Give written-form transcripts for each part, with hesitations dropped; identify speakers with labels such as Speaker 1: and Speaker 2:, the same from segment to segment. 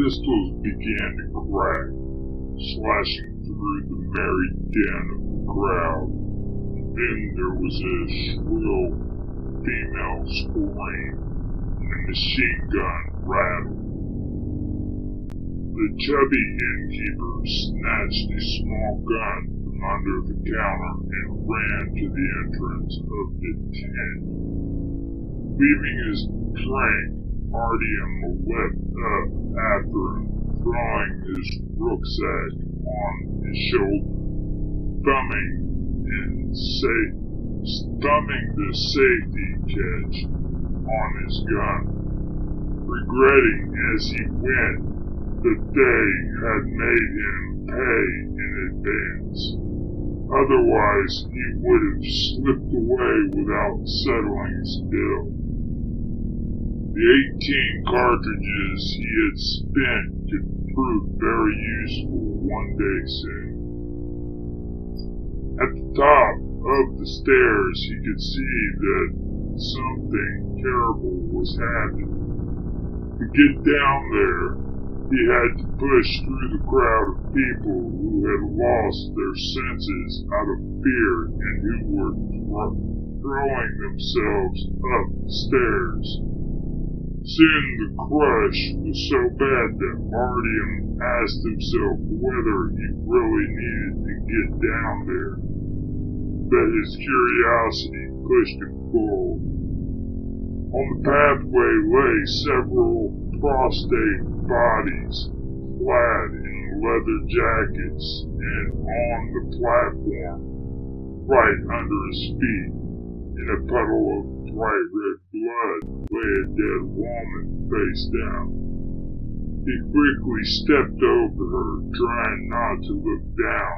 Speaker 1: pistols began to crack, slashing through the merry din of the crowd. Then there was a shrill female scream, and the machine gun rattled. The chubby innkeeper snatched a small gun from under the counter and ran to the entrance of the tent. Leaving his drink, Artyom leapt up after him, throwing his rucksack on his shoulder, thumbing the safety catch on his gun, regretting as he went that they had made him pay in advance. Otherwise, he would have slipped away without settling his bill. The 18 cartridges he had spent could prove very useful one day soon. At the top of the stairs, he could see that something terrible was happening. To get down there, he had to push through the crowd of people who had lost their senses out of fear and who were throwing themselves up the stairs. Soon the crush was so bad that Artyom asked himself whether he really needed to get down there, but his curiosity pushed him forward. On the pathway lay several prostrate bodies, clad in leather jackets, and on the platform, right under his feet, in a puddle of bright red blood, lay a dead woman face down. He quickly stepped over her, trying not to look down,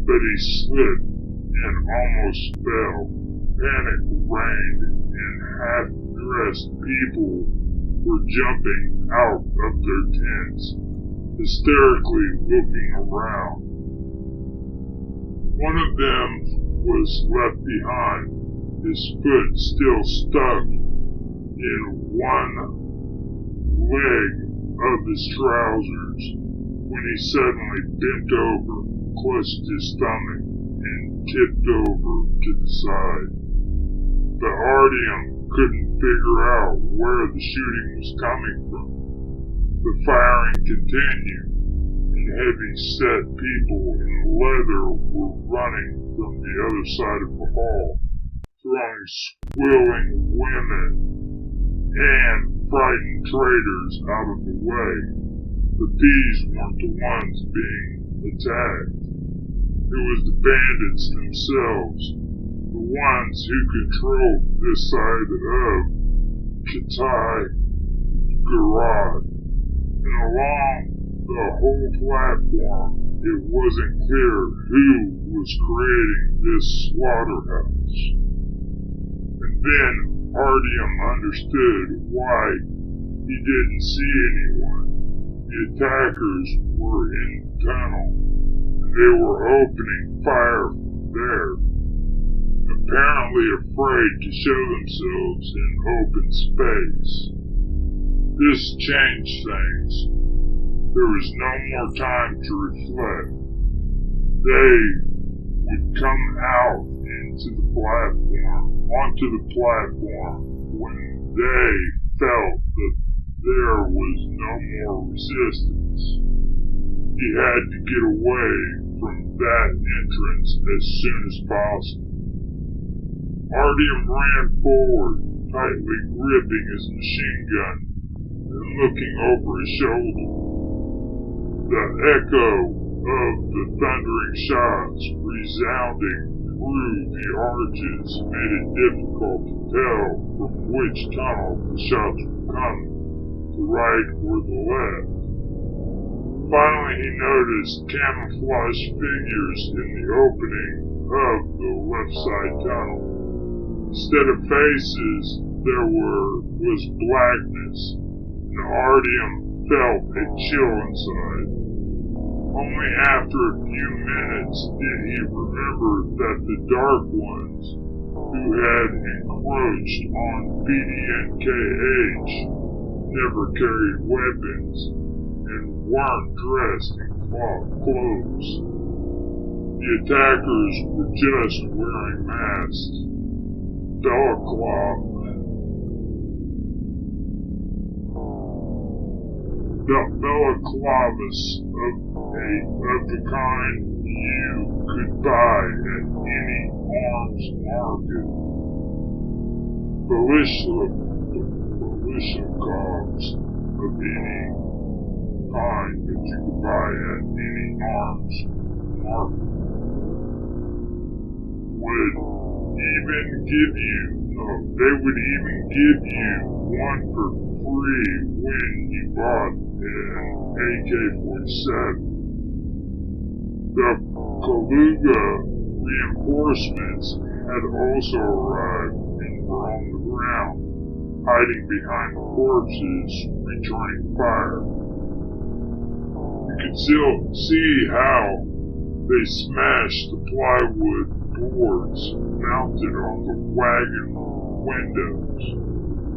Speaker 1: but he slipped and almost fell. Panic reigned, and half-dressed people were jumping out of their tents, hysterically looking around. One of them was left behind, his foot still stuck in one leg of his trousers, when he suddenly bent over, clutched his stomach, and tipped over to the side. But Artyom couldn't figure out where the shooting was coming from. The firing continued, and heavy-set people in leather were running from the other side of the hall, throwing squealing women and frightened traders out of the way. But these weren't the ones being attacked. It was the bandits themselves, the ones who controlled this side of Kitai-Garad. And along the whole platform, it wasn't clear who was creating this slaughterhouse. And then Artyom understood why he didn't see anyone. The attackers were in the tunnel, and they were opening fire from there, apparently afraid to show themselves in open space. This changed things. There was no more time to reflect. They would come out onto the platform when they felt that there was no more resistance. He had to get away from that entrance as soon as possible. Artyom ran forward, tightly gripping his machine gun and looking over his shoulder. The echo of the thundering shots resounding through the arches made it difficult to tell from which tunnel the shots were coming, the right or the left. Finally, he noticed camouflaged figures in the opening of the left side tunnel. Instead of faces, there was blackness, and Artyom felt a chill inside. Only after a few minutes did he remember that the Dark Ones, who had encroached on BDNKH, never carried weapons, and weren't dressed in clothes. The attackers were just wearing masks. Balaclavas of the kind you could buy at any arms market. Balishnikovs of any kind that you could buy at any arms market they would even give you one for free when you bought an AK-47. The Kaluga reinforcements had also arrived and were on the ground, hiding behind corpses, returning fire. You could still see how they smashed the plywood boards mounted on the wagon windows,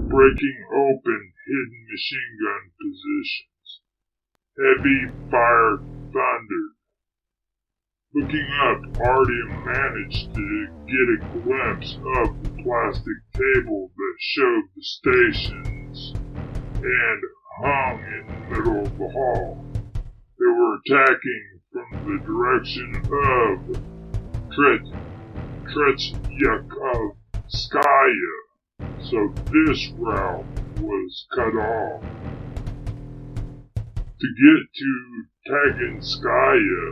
Speaker 1: breaking open hidden machine gun positions. Heavy fire thundered. Looking up, Artyom managed to get a glimpse of the plastic table that showed the stations and hung in the middle of the hall. They were attacking from the direction of Tretyakovskaya, so this route was cut off. To get to Taganskaya,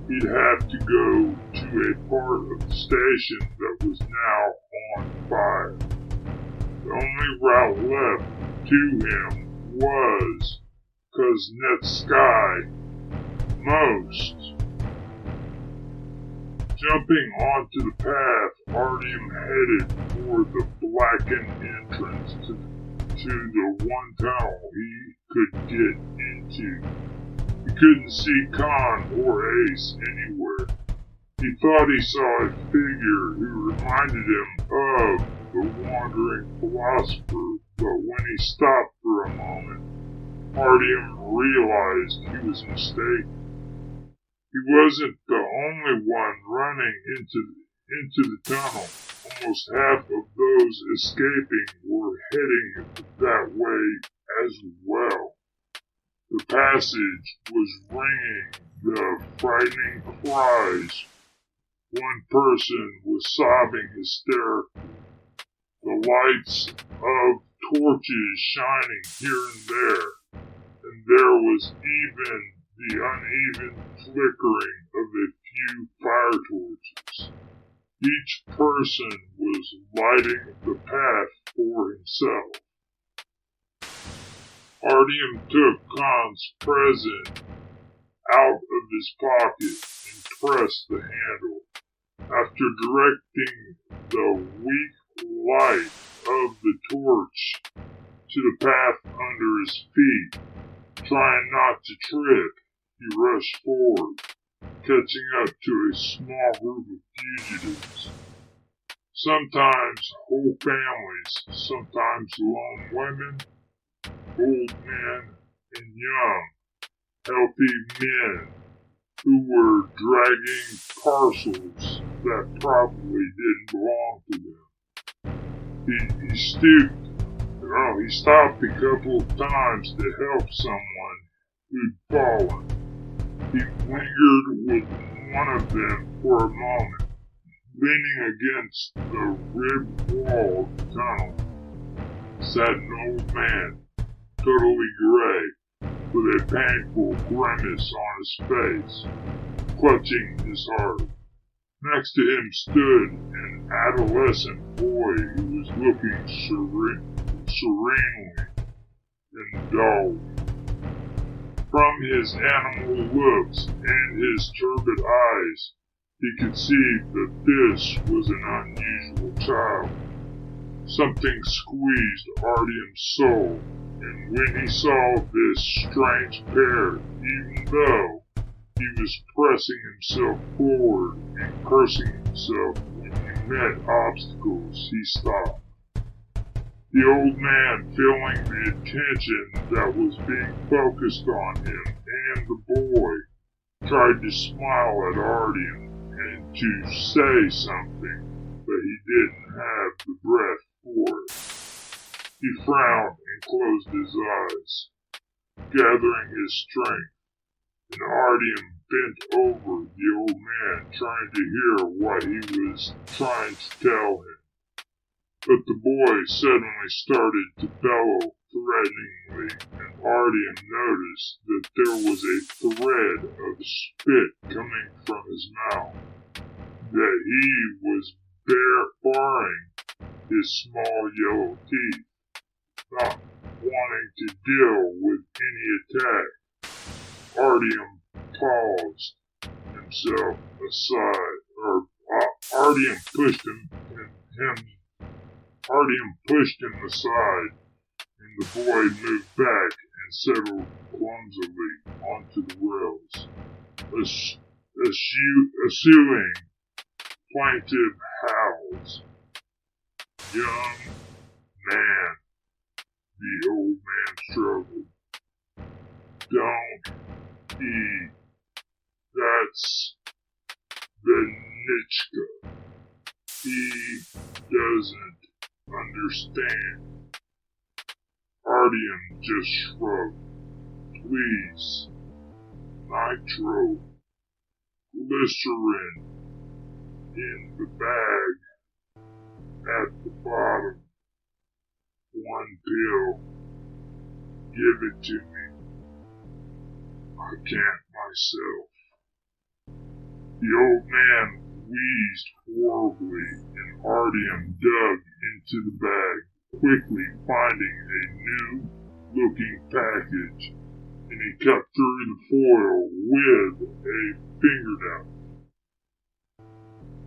Speaker 1: he'd have to go to a part of the station that was now on fire. The only route left to him was Kuznetsky Most. Jumping onto the path, Artyom headed for the blackened entrance to the one tunnel he could get into. He couldn't see Khan or Ace anywhere. He thought he saw a figure who reminded him of the wandering philosopher, but when he stopped for a moment, Artyom realized he was mistaken. He wasn't the only one running into the tunnel. Almost half of those escaping were heading that way as well. The passage was ringing the frightening cries. One person was sobbing hysterically. The lights of torches shining here and there, and there was even the uneven flickering of a few fire torches. Each person was lighting the path for himself. Artyom took Khan's present out of his pocket and pressed the handle. After directing the weak light of the torch to the path under his feet, trying not to trip, he rushed forward, catching up to a small group of fugitives. Sometimes whole families, sometimes lone women, old men, and young, healthy men who were dragging parcels that probably didn't belong to them. He stopped a couple of times to help someone who'd fallen. He lingered with one of them for a moment, leaning against the ribbed wall of the tunnel. Sat an old man, totally gray, with a painful grimace on his face, clutching his heart. Next to him stood an adolescent boy who was looking serenely indulged. From his animal looks and his turbid eyes, he could see that this was an unusual child. Something squeezed Artyom's soul, and when he saw this strange pair, even though he was pressing himself forward and cursing himself when he met obstacles, he stopped. The old man, feeling the attention that was being focused on him and the boy, tried to smile at Artyom and to say something, but he didn't have the breath for it. He frowned and closed his eyes, gathering his strength, and Artyom bent over the old man, trying to hear what he was trying to tell him. But the boy suddenly started to bellow threateningly, and Artyom noticed that there was a thread of spit coming from his mouth, that he was baring his small yellow teeth, not wanting to deal with any attack. Artyom paused himself aside, or Artyom pushed him Artyom pushed him aside, and the boy moved back and settled clumsily onto the rails, eschewing plaintive howls. Young man, the old man struggled. Don't eat. That's Vanichka. He doesn't understand. Artyom just shrugged. Please. Nitro. Glycerin. In the bag. At the bottom. One pill. Give it to me. I can't myself. The old man wheezed horribly, and Artyom dug into the bag, quickly finding a new-looking package, and he cut through the foil with a fingernail.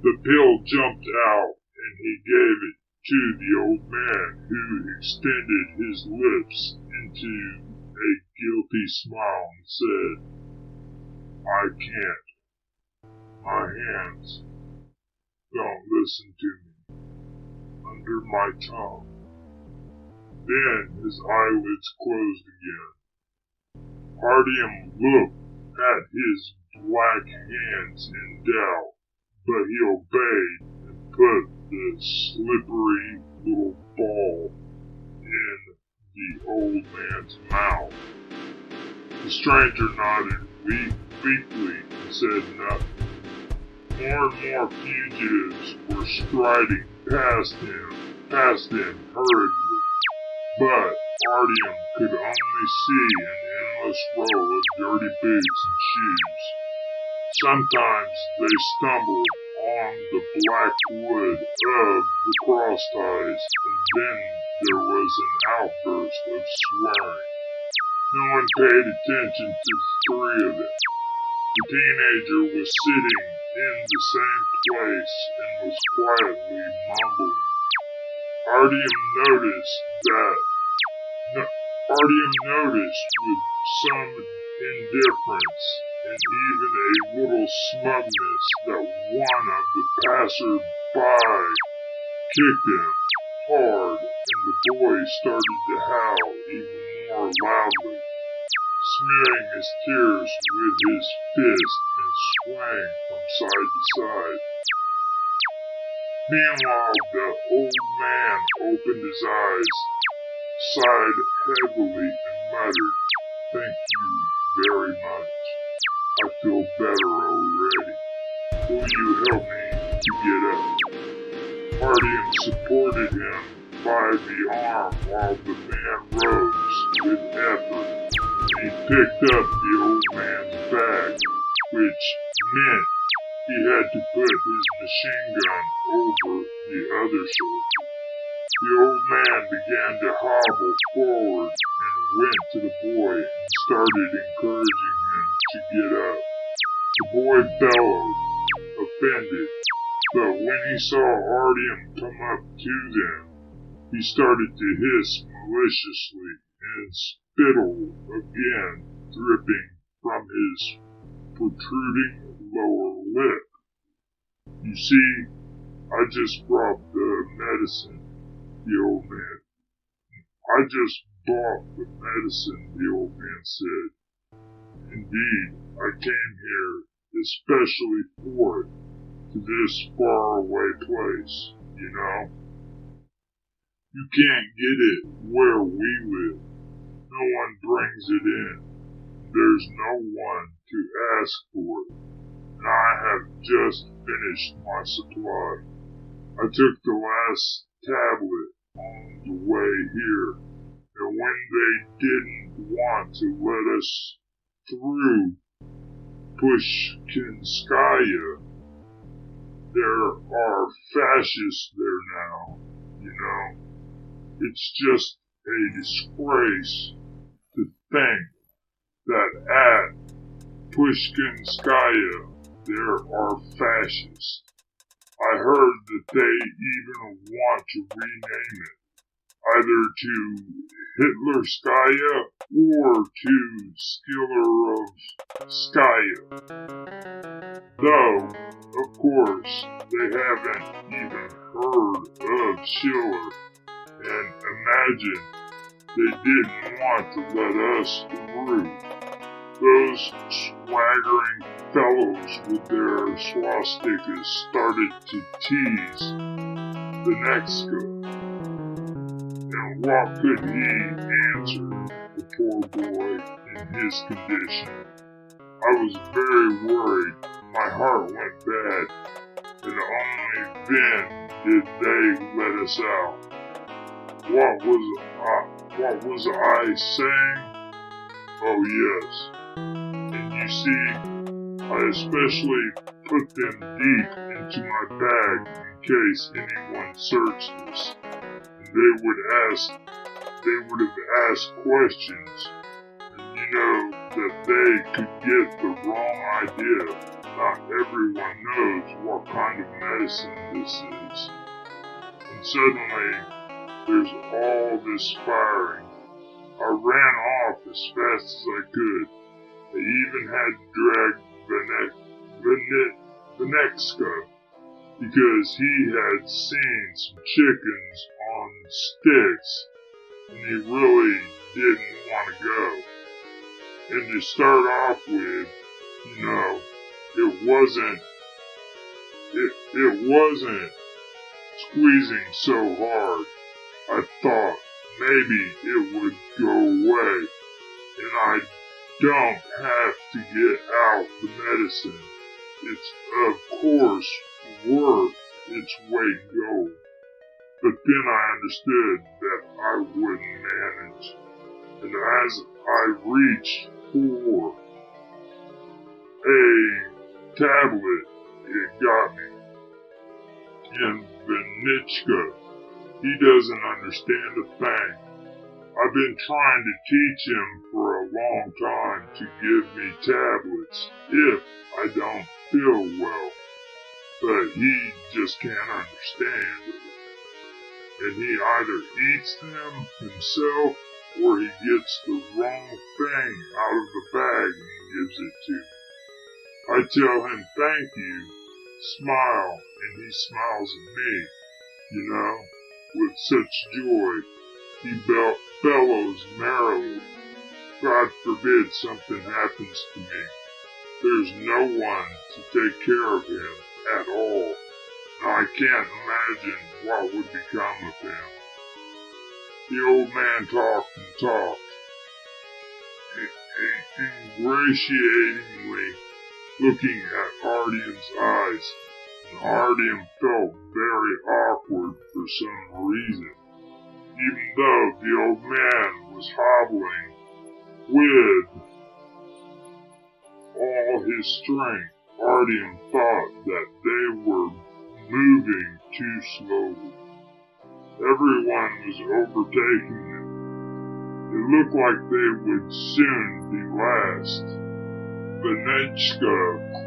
Speaker 1: The pill jumped out, and he gave it to the old man, who extended his lips into a guilty smile and said, I can't. My hands don't listen to me. Under my tongue. Then his eyelids closed again. Artyom looked at his black hands in doubt, but he obeyed and put the slippery little ball in the old man's mouth. The stranger nodded weakly and said nothing. More and more fugitives were striding past him hurriedly, but Artyom could only see an endless row of dirty boots and shoes. Sometimes they stumbled on the black wood of the crossties, and then there was an outburst of swearing. No one paid attention to the three of them. The teenager was sitting in the same place and was quietly mumbling. Artyom noticed with some indifference and even a little smugness that one of the passers-by kicked him hard, and the boy started to howl even more loudly, smearing his tears with his fist and swaying from side to side. Meanwhile, the old man opened his eyes, sighed heavily, and muttered, Thank you very much. I feel better already. Will you help me to get up? Artyom supported him by the arm while the man rose with effort. He picked up the old man's bag, which meant he had to put his machine gun over the other shoulder. The old man began to hobble forward and went to the boy and started encouraging him to get up. The boy bellowed, offended, but when he saw Artyom come up to them, he started to hiss maliciously and spittle again, dripping from his protruding lower lip. You see, I just brought the medicine, the old man I just bought the medicine, the old man said. Indeed, I came here especially for it, to this faraway place, you know. You can't get it where we live. No one brings it in. There's no one to ask for it. And I have just finished my supply. I took the last tablet on the way here, and when they didn't want to let us through Pushkinskaya, there are fascists there now, you know. It's just a disgrace to think that at Pushkinskaya there are fascists. I heard that they even want to rename it, either to Hitlerskaya or to Skillerovskaya. Though, of course, they haven't even heard of Schiller, and imagine they didn't want to let us through. Those swaggering fellows with their swastikas started to tease the next guy. And what could he answer, the poor boy in his condition? I was very worried. My heart went bad, and only then did they let us out. What was I saying? Oh yes. And you see, I especially put them deep into my bag in case anyone searched us. And they would have asked questions. And you know that they could get the wrong idea. Not everyone knows what kind of medicine this is. And suddenly, there's all this firing. I ran off as fast as I could. I even had to drag Venexka because he had seen some chickens on sticks and he really didn't want to go. And to start off with, you know, it wasn't squeezing so hard. I thought maybe it would go away, and I don't have to get out the medicine. It's of course worth its weight in gold. But then I understood that I wouldn't manage, and as I reached for a tablet, it got me. And Vanichka, he doesn't understand a thing. I've been trying to teach him for a long time to give me tablets if I don't feel well, but he just can't understand it. And he either eats them himself or he gets the wrong thing out of the bag and gives it to me. I tell him thank you, smile, and he smiles at me, you know, with such joy. He bellows merrily. God forbid something happens to me. There's no one to take care of him at all. And I can't imagine what would become of him. The old man talked and talked, ingratiatingly looking at Artyom's eyes, and Artyom felt very awkward for some reason. Even though the old man was hobbling with all his strength, Artyom thought that they were moving too slowly. Everyone was overtaking them. It looked like they would soon be last. Vanechka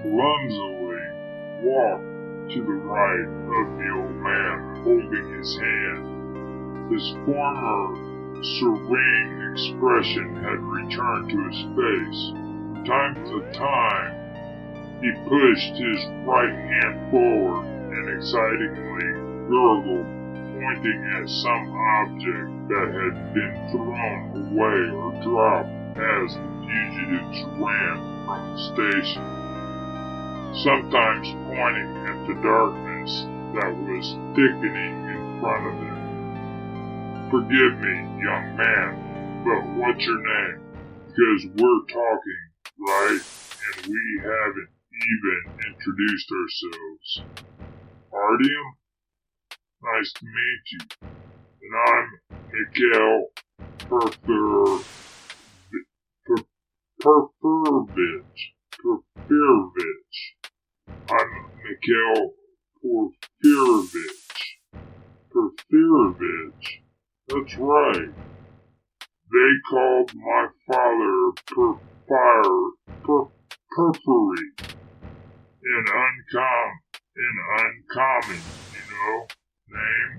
Speaker 1: clumsily walked to the right of the old man, holding his hand. His former serene expression had returned to his face. From time to time, he pushed his right hand forward and excitingly gurgled, pointing at some object that had been thrown away or dropped as the fugitives ran from the station, sometimes pointing at the darkness that was thickening in front of them. "Forgive me, young man, but what's your name? Because we're talking, right? And we haven't even introduced ourselves." "Artyom? Nice to meet you. And I'm Mikhail Porfirovich. I'm Mikhail Porfirovich. Porfirovich? That's right. They called my father Porfiry. An uncommon, name.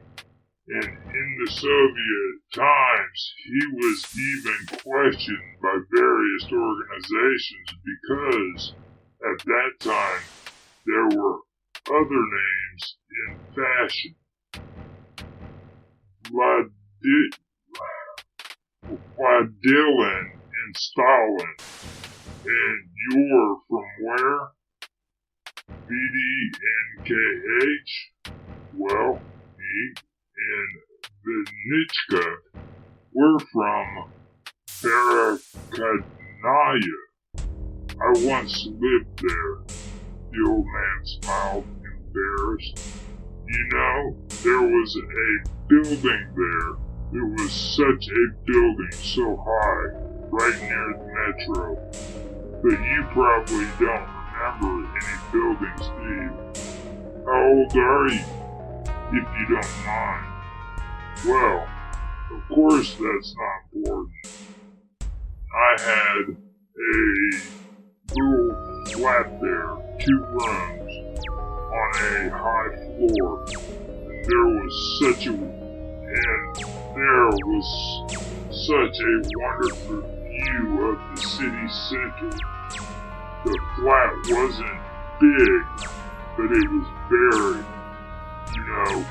Speaker 1: And in the Soviet times, he was even questioned by various organizations because at that time there were other names in fashion. Vladilin and Stalin. And you're from where? VDNKH? Well, me and Vinichka, we're from Barakadnaya. I once lived there. The old man smiled, embarrassed. There was a building there. It was such a building, so high, right near the metro. But you probably don't remember any buildings, do you? How old are you, if you don't mind? Well, of course that's not important. I had a little flat there, 2 rooms, on a high floor. And there was such a wonderful view of the city center. The flat wasn't big, but it was very,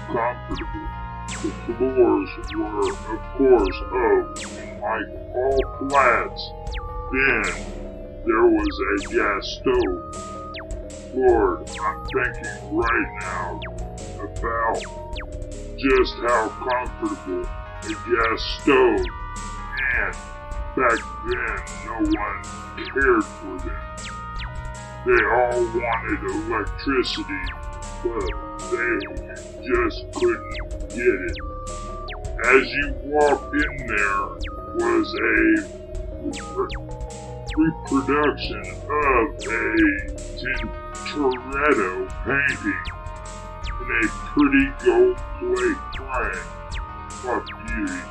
Speaker 1: comfortable. The floors were, of course, oak, and like all flats, then there was a gas stove. Lord, I'm thinking right now about just how comfortable a gas stove, and back then no one cared for them. They all wanted electricity, but they just couldn't get it. As you walked in there was a reproduction of a Tintoretto painting in a pretty gold plate frame. What beauty.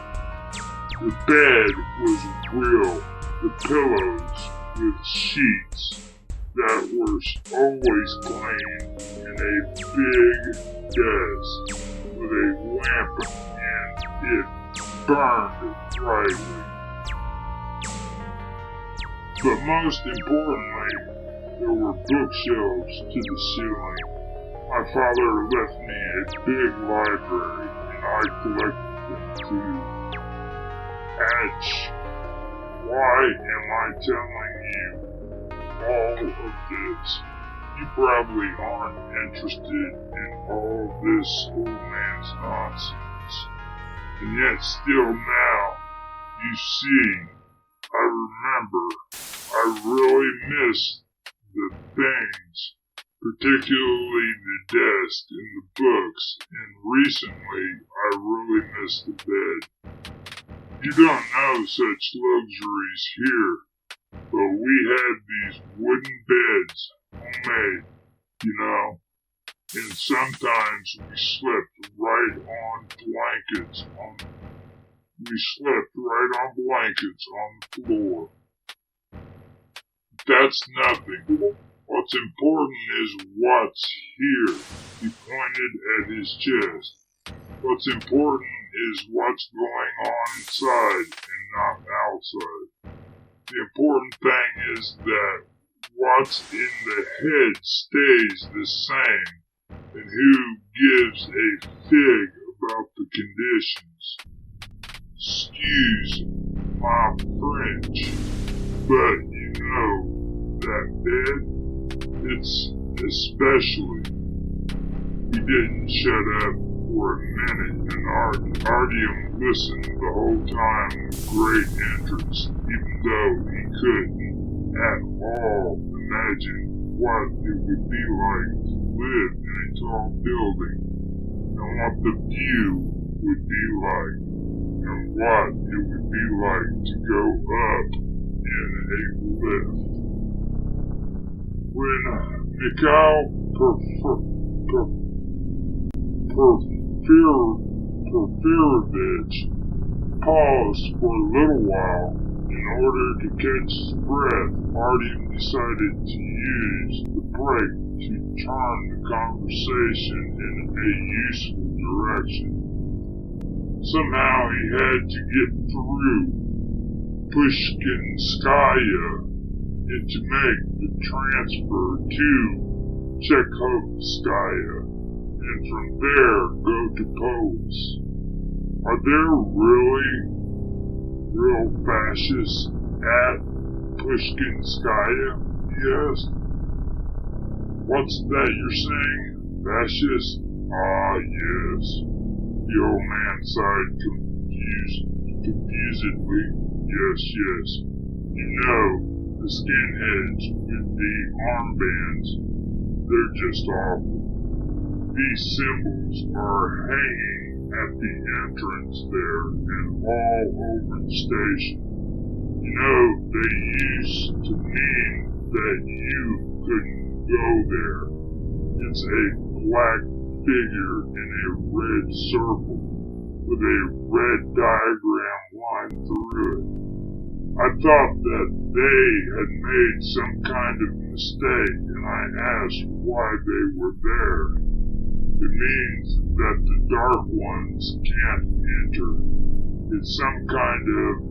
Speaker 1: The bed was real, the pillows with sheets that were always clean, and a big desk with a lamp and it burned brightly. But most importantly, there were bookshelves to the ceiling. My father left me a big library, and I collected them too. Hatch, why am I telling you all of this? You probably aren't interested in all this old man's nonsense. And yet still now, you see, I remember, I really miss the things, particularly the desk and the books, and recently I really miss the bed. You don't know such luxuries here, but we had these wooden beds, homemade, and sometimes we slept right on blankets on the floor. That's nothing. What's important is what's here. He pointed at his chest. What's important is what's going on inside and not outside. The important thing is that what's in the head stays the same, and who gives a fig about the conditions. Excuse my French, but you know that bed? It's especially. He didn't shut up for a minute, and Artyom listened the whole time with great interest, even though he couldn't at all imagine what it would be like to live in a tall building, and what the view would be like, and what it would be like to go up in a lift. When Mikhail Porfirovich paused for a little while in order to catch his breath. Artyom decided to use the break to turn the conversation in a useful direction. Somehow he had to get through Pushkinskaya and to make the transfer to Chekhovskaya, and from there go to Polis. Are there really real fascists at Pushkinskaya? He asked. What's that you're saying? Fascists? Ah, yes. The old man sighed confusedly. Yes. You know, the skinheads with the armbands, they're just awful. These symbols are hanging at the entrance there and all over the station. You know, they used to mean that you couldn't go there. It's a black figure in a red circle with a red diagram line through it. I thought that they had made some kind of mistake, and I asked why they were there. It means that the Dark Ones can't enter. It's some kind of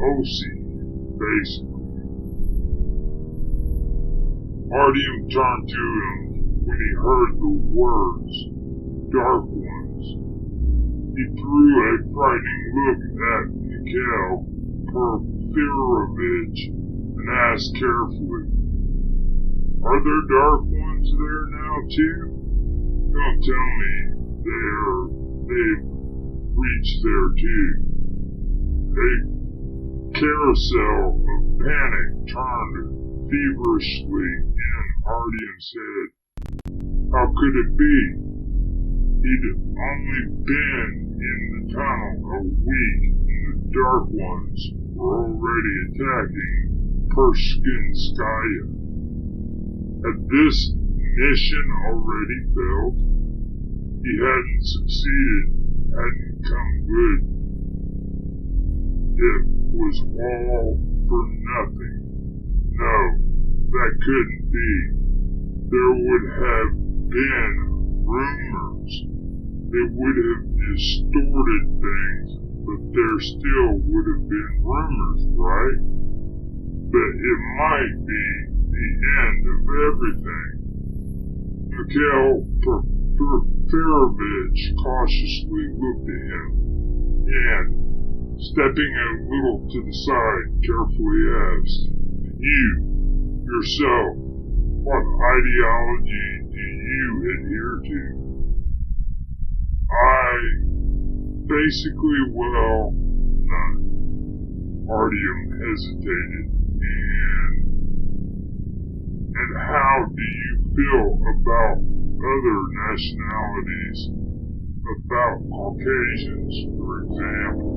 Speaker 1: idiocy, basically. Artyom turned to him when he heard the words, Dark Ones. He threw a frightening look at Mikhail Porfirovich and asked carefully, Are there Dark Ones there now too? Don't tell me they've reached there too. A carousel of panic turned feverishly in Artyom's head. How could it be? He'd only been in the tunnel a week, and the Dark Ones were already attacking Pushkinskaya. Had this mission already failed? He hadn't succeeded, hadn't come good. It was all for nothing. No, that couldn't be. There would have been rumors. They would have distorted things, but there still would have been rumors, right? But it might be the end of everything. Mikhail Porfirovich cautiously looked at him, and, stepping a little to the side, carefully asked, You, yourself, what ideology do you adhere to? Basically, well, none. Artyom hesitated, and how do you feel about other nationalities? About Caucasians, for example?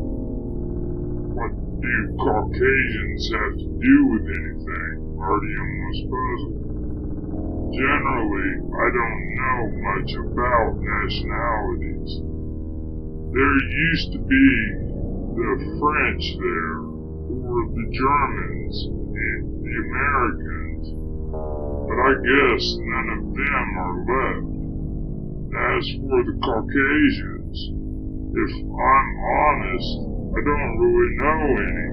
Speaker 1: What do Caucasians have to do with anything? Artyom was puzzled. Generally, I don't know much about nationalities. There used to be the French there, or the Germans, and the Americans, but I guess none of them are left. As for the Caucasians, if I'm honest, I don't really know any,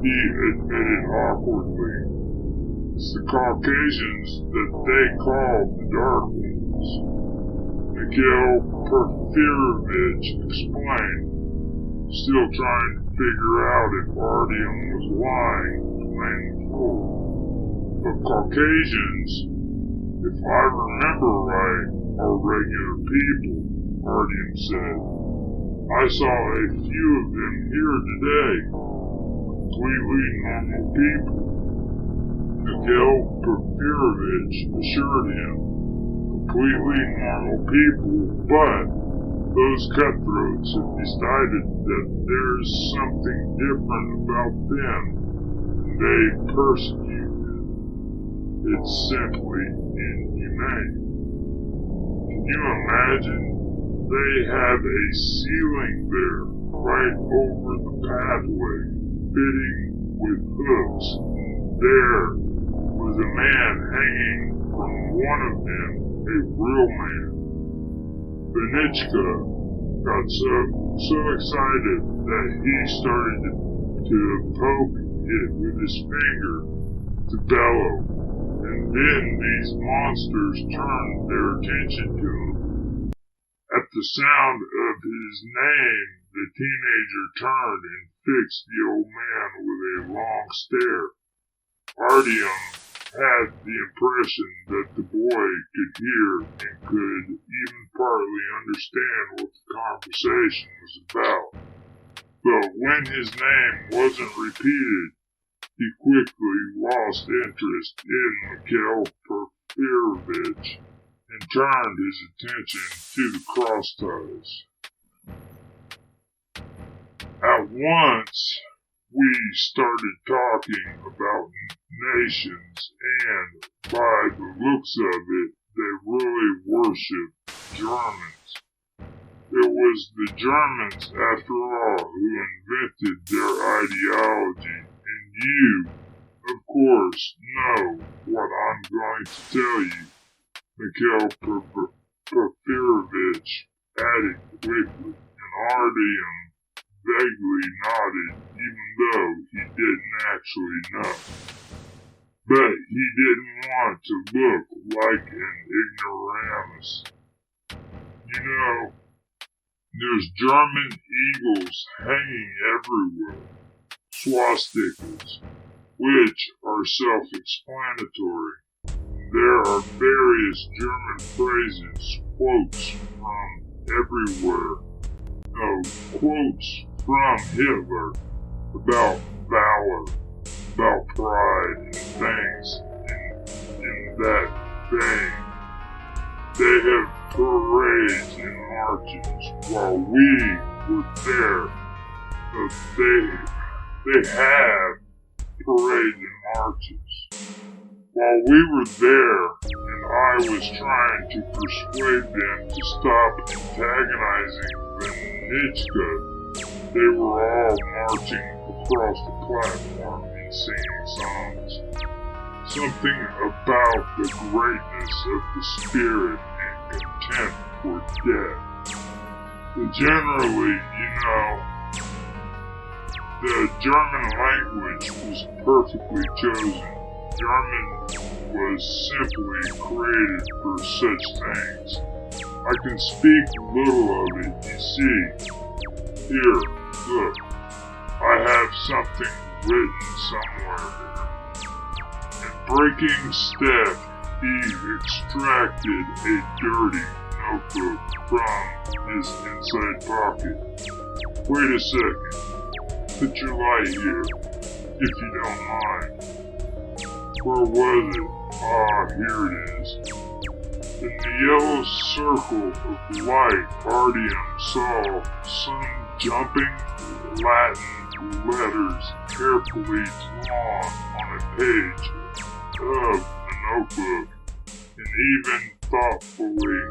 Speaker 1: he admitted awkwardly. It's the Caucasians that they called the Dark Ones. Mikhail Porfirovich explained, still trying to figure out if Artyom was lying, playing the fool. The Caucasians, if I remember right, are regular people, Artyom said. I saw a few of them here today. Completely normal people. Mikhail Porfirovich assured him. Completely normal people, but those cutthroats have decided that there's something different about them, and they persecute them. It's simply inhumane. Can you imagine? They have a ceiling there, right over the pathway, fitting with hooks. There was a man hanging from one of them, a real man. Benichka got so excited that he started to poke it with his finger to bellow, and then these monsters turned their attention to him. At the sound of his name, the teenager turned and fixed the old man with a long stare. Artyom had the impression that the boy could hear and could even partly understand what the conversation was about. But when his name wasn't repeated, he quickly lost interest in Mikhail Porfirovich and turned his attention to the cross ties. At once, we started talking about nations, and by the looks of it, they really worship Germans. It was the Germans, after all, who invented their ideology, and you, of course, know what I'm going to tell you. Mikhail Porfirovich added quickly, and Artyom vaguely nodded, even though he didn't actually know. But he didn't want to look like an ignoramus. You know, there's German eagles hanging everywhere, swastikas, which are self-explanatory. There are various German phrases, quotes from everywhere. No, quotes from Hitler about valor, about pride and things in that vein. They have parades and marches while we were there. They have parades and marches. While we were there, and I was trying to persuade them to stop antagonizing Benichka, they were all marching across the platform and singing songs. Something about the greatness of the spirit and contempt for death. But generally, the German language was perfectly chosen. German was simply created for such things. I can speak little of it, you see. Here, look. I have something written somewhere here. And breaking step, he extracted a dirty notebook from his inside pocket. Wait a second. Put your light here, if you don't mind. Where was it? Ah, here it is. In the yellow circle of light, Artyom saw some jumping Latin letters carefully drawn on a page of the notebook, and even thoughtfully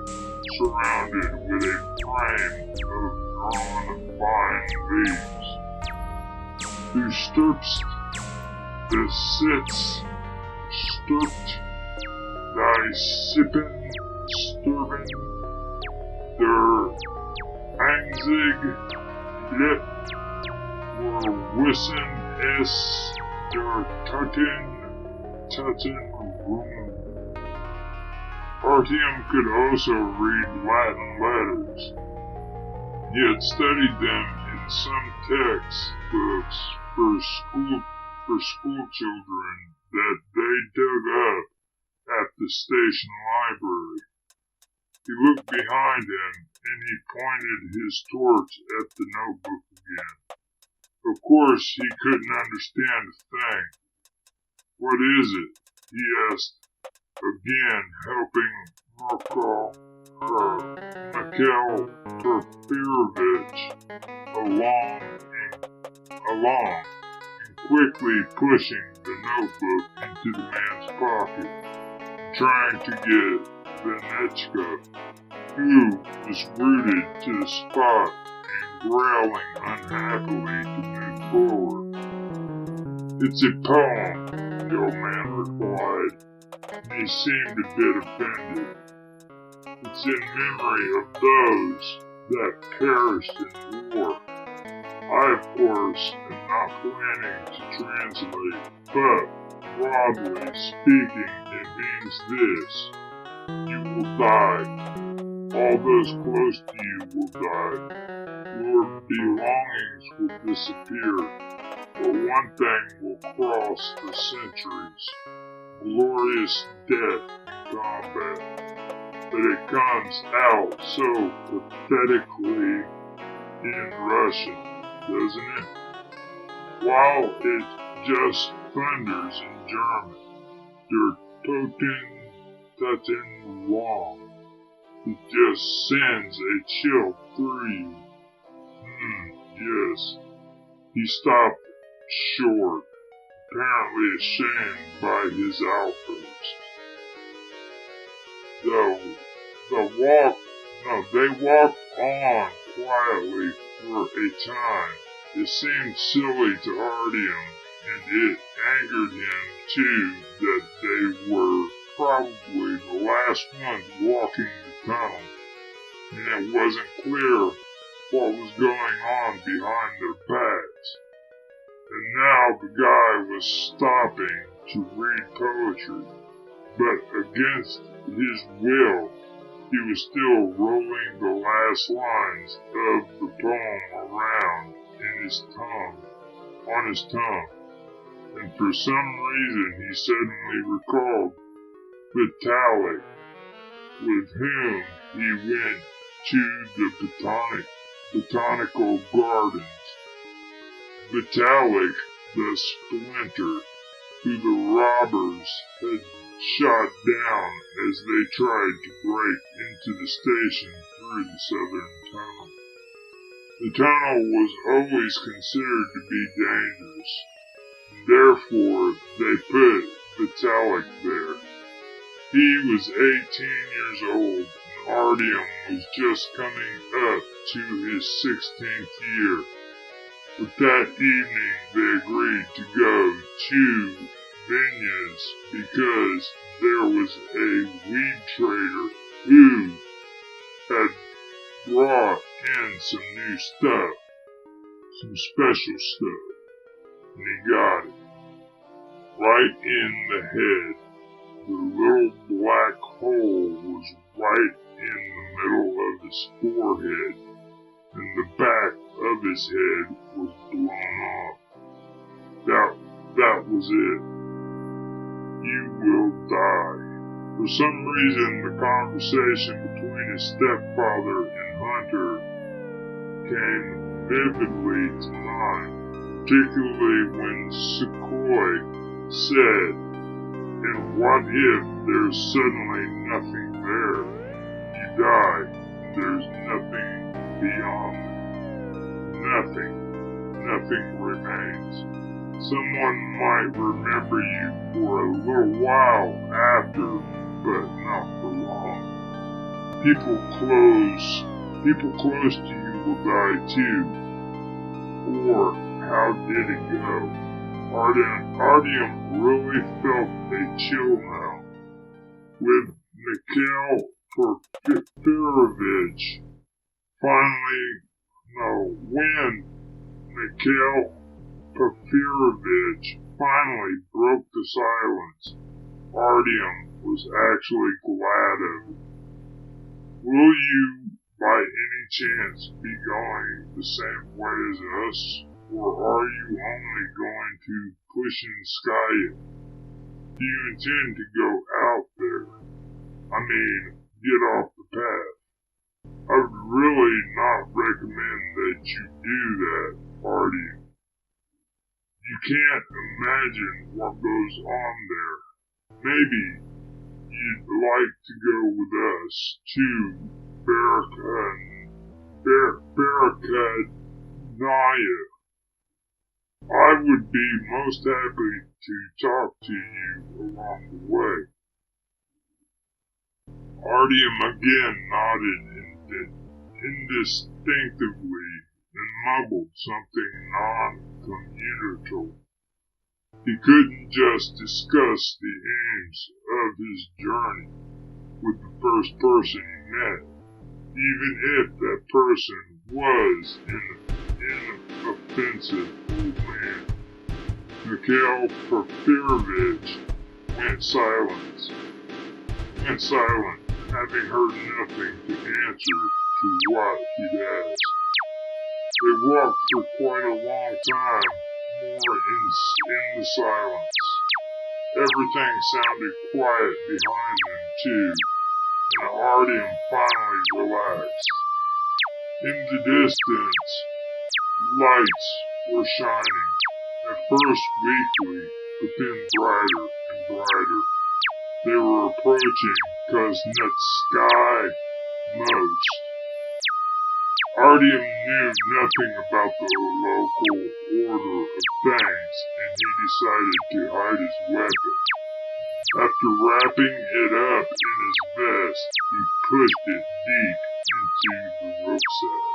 Speaker 1: surrounded with a frame of drawn vine leaves. Du stirbst, the sits, stirbt, die sippen, stirben, der einzig Lip, were wissen es der Taten room. Artyom could also read Latin letters. He had studied them in some textbooks for school children that they dug up at the station library. He looked behind him and he pointed his torch at the notebook again. Of course, he couldn't understand a thing. "What is it?" he asked, again helping Mikhail Porfirovich along and quickly pushing the notebook into the man's pocket, trying to get Vanechka, who was rooted to the spot and growling unhappily, to move forward. "It's a poem," the old man replied, and he seemed a bit offended. "It's in memory of those that perished in war. I, of course, am not planning to translate, but broadly speaking, it means this: you will die. All those close to you will die. Your belongings will disappear. But one thing will cross the centuries: glorious death in combat. But it comes out so pathetically in Russian, doesn't it? While it just thunders in German. Der Toten Wong. It just sends a chill through you. Yes." He stopped short, apparently ashamed by his outburst. They walked on quietly for a time. It seemed silly to Artyom, and it angered him too that they were probably the last ones walking the tunnel, and it wasn't clear what was going on behind their backs. And now the guy was stopping to read poetry, but against his will, he was still rolling the last lines of the poem around on his tongue, and for some reason he suddenly recalled Vitalik, with whom he went to the botanical gardens. Vitalik, the splinter, who the robbers had shot down as they tried to break into the station through the southern tunnel. The tunnel was always considered to be dangerous, and therefore they put Vitalik there. He was 18 years old, and Artyom was just coming up to his 16th year. But that evening they agreed to go to Vinya's because there was a weed trader who had brought in some new stuff, some special stuff, and he got it. Right in the head. The little black hole was right in the middle of his forehead, and the back of his head was blown off. That was it. "You will die." For some reason, the conversation between his stepfather and Hunter came vividly to mind, particularly when Sukhoi said, "And what if there's suddenly nothing there? You die, and there's nothing beyond it. Nothing remains. Someone might remember you for a little while after, but not for long. People close to you will die too." Or how did it go? Artyom really felt a chill now. With Mikhail Porfirovich when Mikhail Porfirovich finally broke the silence Artyom was actually glad of. Will you, by any chance, be going the same way as us, or are you only going to Pushinskaya? Do you intend to go out there? I mean, get off the path. I would really not recommend that you do that, Artyom. You can't imagine what goes on there. Maybe you'd like to go with us to Barakadnaya. I would be most happy to talk to you along the way. Artyom again nodded indistinctively and mumbled something non-communicative. He couldn't just discuss the aims of his journey with the first person he met, even if that person was an inoffensive old man. Mikhail Porfirovich went silent, having heard nothing to answer to what he'd asked. They walked for quite a long time, more in the silence. Everything sounded quiet behind them, too, and Artyom finally relaxed. In the distance, lights were shining, at first weakly, but then brighter and brighter. They were approaching Kuznetskaya most. Artyom knew nothing about the local order of things, and he decided to hide his weapon. After wrapping it up in his vest, he pushed it deep into the rucksack.